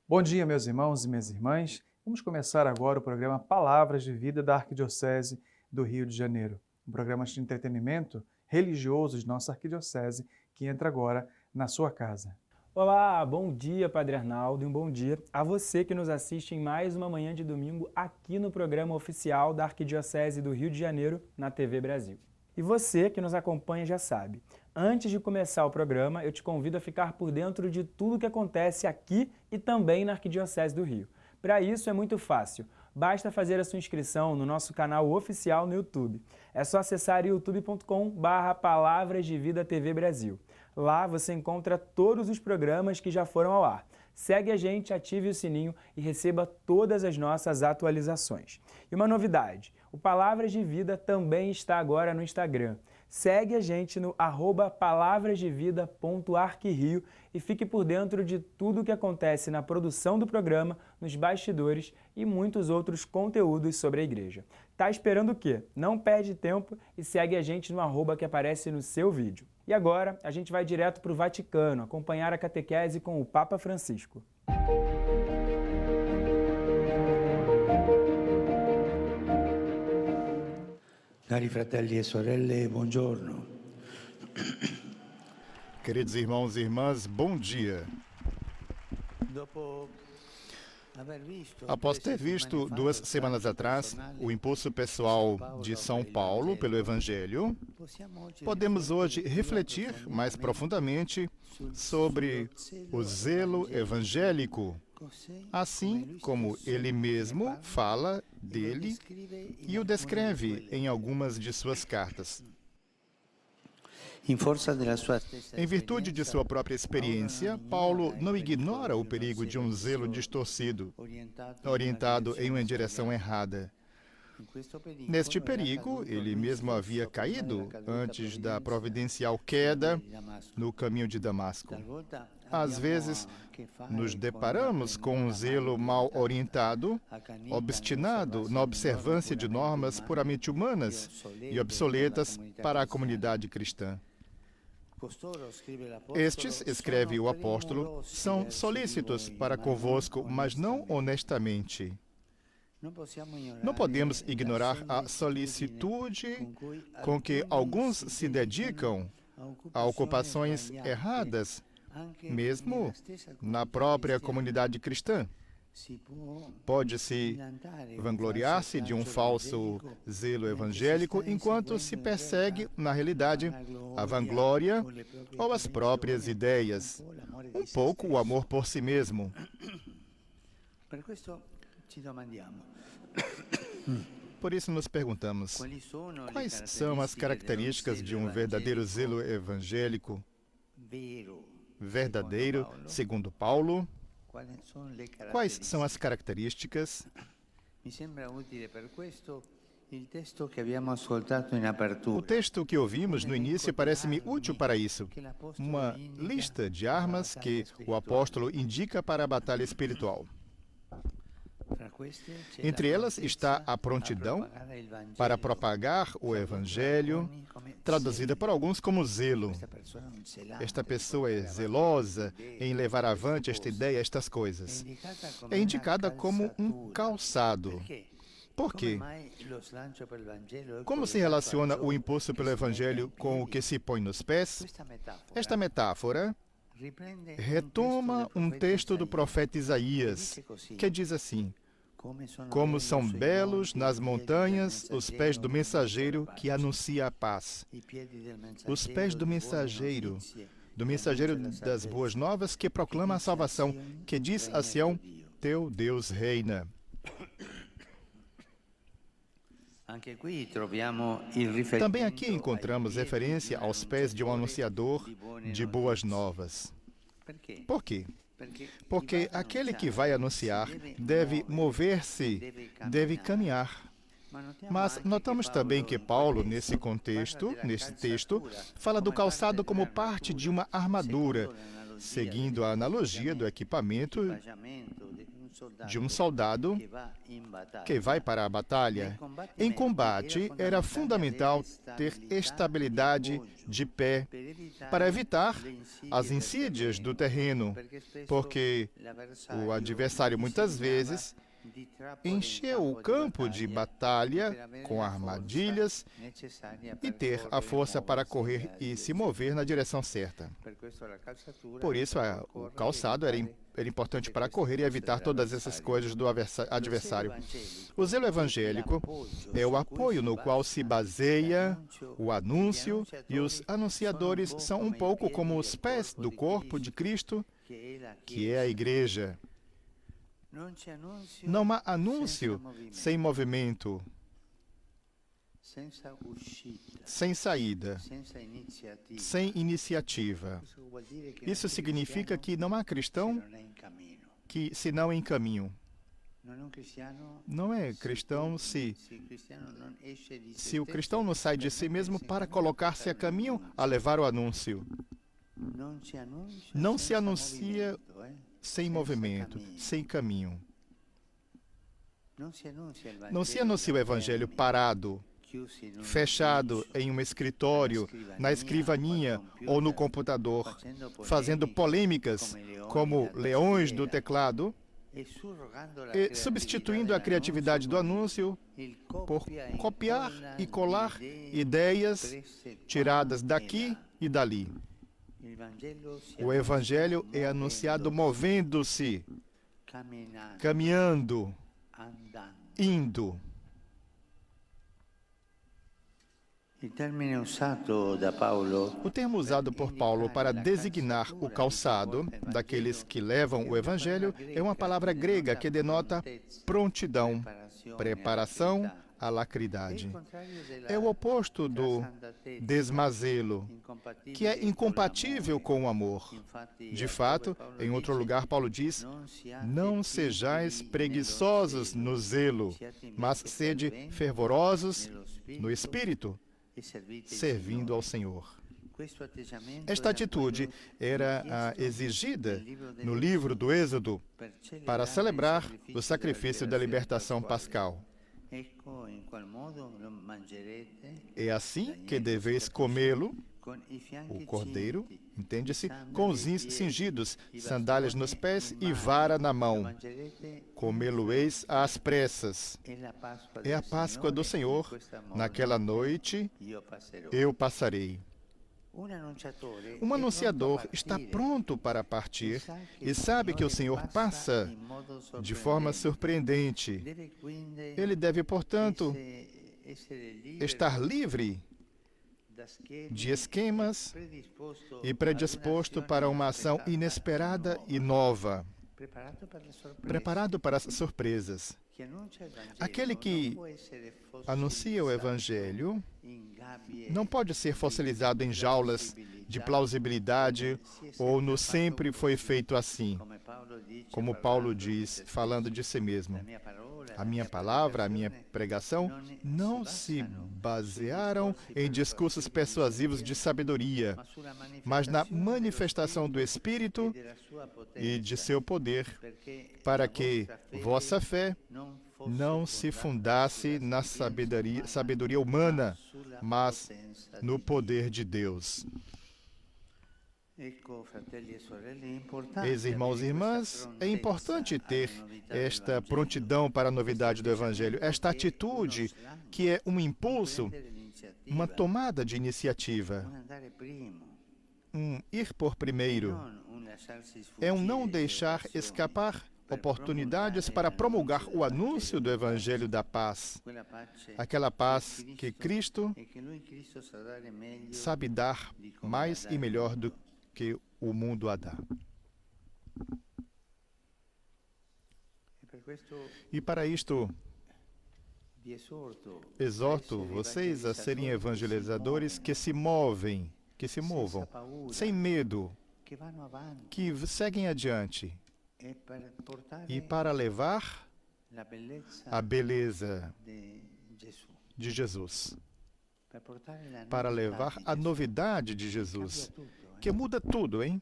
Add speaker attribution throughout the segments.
Speaker 1: Bom dia, meus irmãos e minhas irmãs. Vamos começar agora o programa Palavras de Vida da Arquidiocese do Rio de Janeiro, um programa de entretenimento religioso de nossa arquidiocese que entra agora na sua casa.
Speaker 2: Olá, bom dia, Padre Arnaldo, e um bom dia a você que nos assiste em mais uma manhã de domingo aqui no programa oficial da Arquidiocese do Rio de Janeiro, na TV Brasil. E você que nos acompanha já sabe, antes de começar o programa, eu te convido a ficar por dentro de tudo que acontece aqui e também na Arquidiocese do Rio. Para isso é muito fácil, basta fazer a sua inscrição no nosso canal oficial no YouTube. É só acessar youtube.com/Palavras de Vida TV Brasil. Lá você encontra todos os programas que já foram ao ar. Segue a gente, ative o sininho e receba todas as nossas atualizações. E uma novidade, o Palavras de Vida também está agora no Instagram. Segue a gente no @palavrasdevida.arquirio e fique por dentro de tudo o que acontece na produção do programa, nos bastidores e muitos outros conteúdos sobre a igreja. Tá esperando o quê? Não perde tempo e segue a gente no @ que aparece no seu vídeo. E agora a gente vai direto para o Vaticano acompanhar a catequese com o Papa Francisco.
Speaker 3: Cari fratelli e sorelle, buongiorno.
Speaker 4: Queridos irmãos e irmãs, bom dia. Após ter visto 2 semanas atrás o impulso pessoal de São Paulo pelo Evangelho, podemos hoje refletir mais profundamente sobre o zelo evangélico, assim como ele mesmo fala dele e o descreve em algumas de suas cartas. Em virtude de sua própria experiência, Paulo não ignora o perigo de um zelo distorcido, orientado em uma direção errada. Neste perigo, ele mesmo havia caído antes da providencial queda no caminho de Damasco. Às vezes, nos deparamos com um zelo mal orientado, obstinado na observância de normas puramente humanas e obsoletas para a comunidade cristã. Estes, escreve o apóstolo, são solícitos para convosco, mas não honestamente. Não podemos ignorar a solicitude com que alguns se dedicam a ocupações erradas, mesmo na própria comunidade cristã. Pode-se vangloriar-se de um falso zelo evangélico enquanto se persegue, na realidade, a vanglória ou as próprias ideias, um pouco o amor por si mesmo. Por isso nos perguntamos, quais são as características de um verdadeiro zelo evangélico? Verdadeiro, segundo Paulo. Quais são as características? O texto que ouvimos no início parece-me útil para isso. Uma lista de armas que o apóstolo indica para a batalha espiritual. Entre elas está a prontidão para propagar o Evangelho, traduzida por alguns como zelo. Esta pessoa é zelosa em levar avante esta ideia, estas coisas. É indicada como um calçado. Por quê? Como se relaciona o impulso pelo Evangelho com o que se põe nos pés? Esta metáfora retoma um texto do profeta Isaías, que diz assim: como são belos nas montanhas os pés do mensageiro que anuncia a paz. Os pés do mensageiro das boas novas que proclama a salvação, que diz a Sião, teu Deus reina. Também aqui encontramos referência aos pés de um anunciador de boas novas. Por quê? Porque aquele que vai anunciar deve mover-se, deve caminhar. Mas notamos também que Paulo, nesse texto, fala do calçado como parte de uma armadura, seguindo a analogia do equipamento de um soldado que vai para a batalha. Em combate, era fundamental ter estabilidade de pé para evitar as insídias do terreno, porque o adversário muitas vezes encheu o campo de batalha com armadilhas e ter a força para correr e se mover na direção certa. Por isso, o calçado era importante para correr e evitar todas essas coisas do adversário. O zelo evangélico é o apoio no qual se baseia o anúncio, e os anunciadores são um pouco como os pés do corpo de Cristo, que é a igreja. Não há anúncio sem movimento, sem saída, sem iniciativa. Isso significa que não há cristão que se não em caminho. Não é cristão se o cristão não sai de si mesmo para colocar-se a caminho a levar o anúncio. Não se anuncia sem movimento, sem caminho. Não se anuncia o Evangelho parado, fechado em um escritório, na escrivaninha ou no computador, fazendo polêmicas como leões do teclado, e substituindo a criatividade do anúncio por copiar e colar ideias tiradas daqui e dali. O Evangelho é anunciado movendo-se, caminhando, indo. O termo usado por Paulo para designar o calçado daqueles que levam o Evangelho é uma palavra grega que denota prontidão, preparação, alacridade. É o oposto do desmazelo, que é incompatível com o amor. De fato, em outro lugar, Paulo diz: não sejais preguiçosos no zelo, mas sede fervorosos no espírito, servindo ao Senhor. Esta atitude era exigida no livro do Êxodo para celebrar o sacrifício da libertação pascal. É assim que deveis comê-lo, o cordeiro, entende-se, com os cingidos, sandálias nos pés e vara na mão. Comê-lo-eis às pressas. É a Páscoa do Senhor. Naquela noite eu passarei. Um anunciador está pronto para partir e sabe que o Senhor passa de forma surpreendente. Ele deve, portanto, estar livre de esquemas e predisposto para uma ação inesperada e nova, preparado para as surpresas. Aquele que anuncia o Evangelho não pode ser fossilizado em jaulas de plausibilidade ou no sempre foi feito assim, como Paulo diz, falando de si mesmo. A minha palavra, a minha pregação não se basearam em discursos persuasivos de sabedoria, mas na manifestação do Espírito e de seu poder, para que vossa fé não se fundasse na sabedoria humana, mas no poder de Deus. Irmãos e irmãs, é importante ter esta prontidão para a novidade do Evangelho, esta atitude que é um impulso, uma tomada de iniciativa, um ir por primeiro, é um não deixar escapar oportunidades para promulgar o anúncio do Evangelho da paz, aquela paz que Cristo sabe dar mais e melhor do que o mundo a dá. E para isto, exorto vocês a serem evangelizadores que se movam, sem medo, que seguem adiante, e para levar a beleza de Jesus, para levar a novidade de Jesus que muda tudo, hein?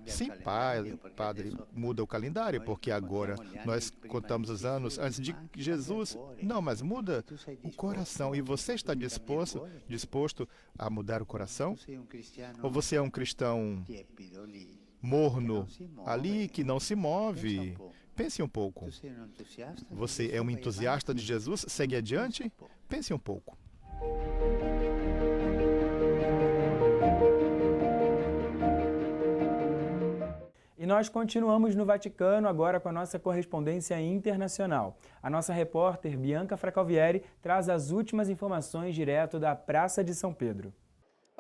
Speaker 4: Sim, padre, muda o calendário, porque agora nós contamos os anos antes de Jesus. Não, mas muda o coração. E você está disposto a mudar o coração? Ou você é um cristão morno ali, que não se move? Pense um pouco. Você é um entusiasta de Jesus? Segue adiante? Pense um pouco.
Speaker 2: E nós continuamos no Vaticano agora com a nossa correspondência internacional. A nossa repórter Bianca Fracalvieri traz as últimas informações direto da Praça de São Pedro.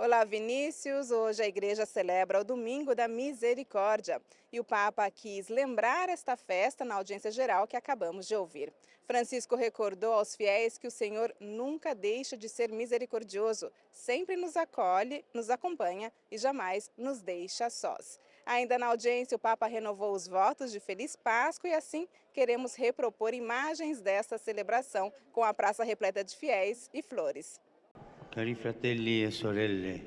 Speaker 5: Olá, Vinícius. Hoje a igreja celebra o Domingo da Misericórdia e o Papa quis lembrar esta festa na audiência geral que acabamos de ouvir. Francisco recordou aos fiéis que o Senhor nunca deixa de ser misericordioso, sempre nos acolhe, nos acompanha e jamais nos deixa sós. Ainda na audiência, o Papa renovou os votos de Feliz Páscoa e assim queremos repropor imagens desta celebração com a praça repleta de fiéis e flores.
Speaker 3: Cari fratelli e sorelle,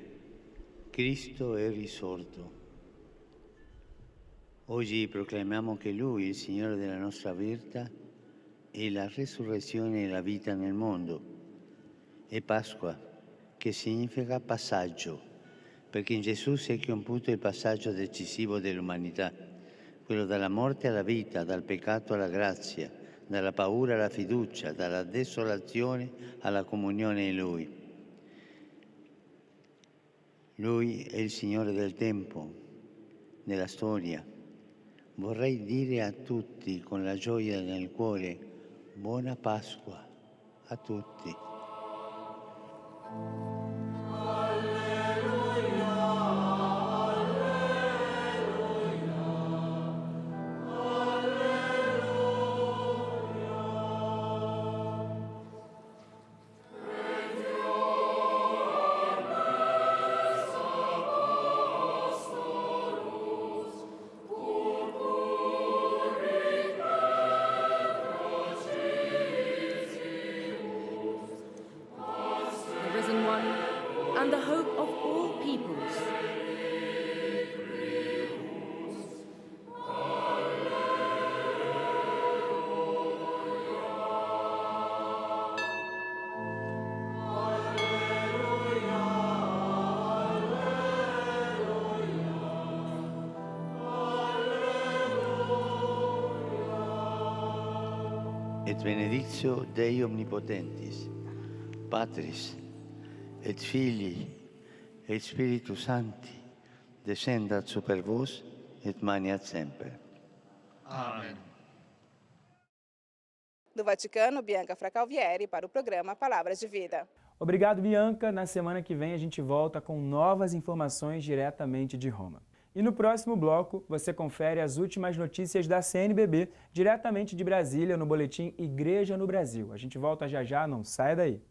Speaker 3: Cristo è risorto. Oggi proclamiamo che Lui, il Signore della nostra vita, è la resurrezione e la vita nel mondo. È Pasqua, che significa passaggio, perché in Gesù si è compiuto il passaggio decisivo dell'umanità, quello dalla morte alla vita, dal peccato alla grazia, dalla paura alla fiducia, dalla desolazione alla comunione in Lui. Lui è il Signore del tempo, della storia. Vorrei dire a tutti con la gioia nel cuore, buona Pasqua a tutti.
Speaker 6: And the hope of all peoples.
Speaker 3: Et benedictio Dei omnipotentis, Patris, et Filii, et Spiritus Sancti, descendat super vos, et maniat semper.
Speaker 4: Amém.
Speaker 5: Do Vaticano, Bianca Fracalvieri para o programa Palavras de Vida.
Speaker 2: Obrigado, Bianca. Na semana que vem a gente volta com novas informações diretamente de Roma. E no próximo bloco, você confere as últimas notícias da CNBB, diretamente de Brasília, no boletim Igreja no Brasil. A gente volta já já, não saia daí.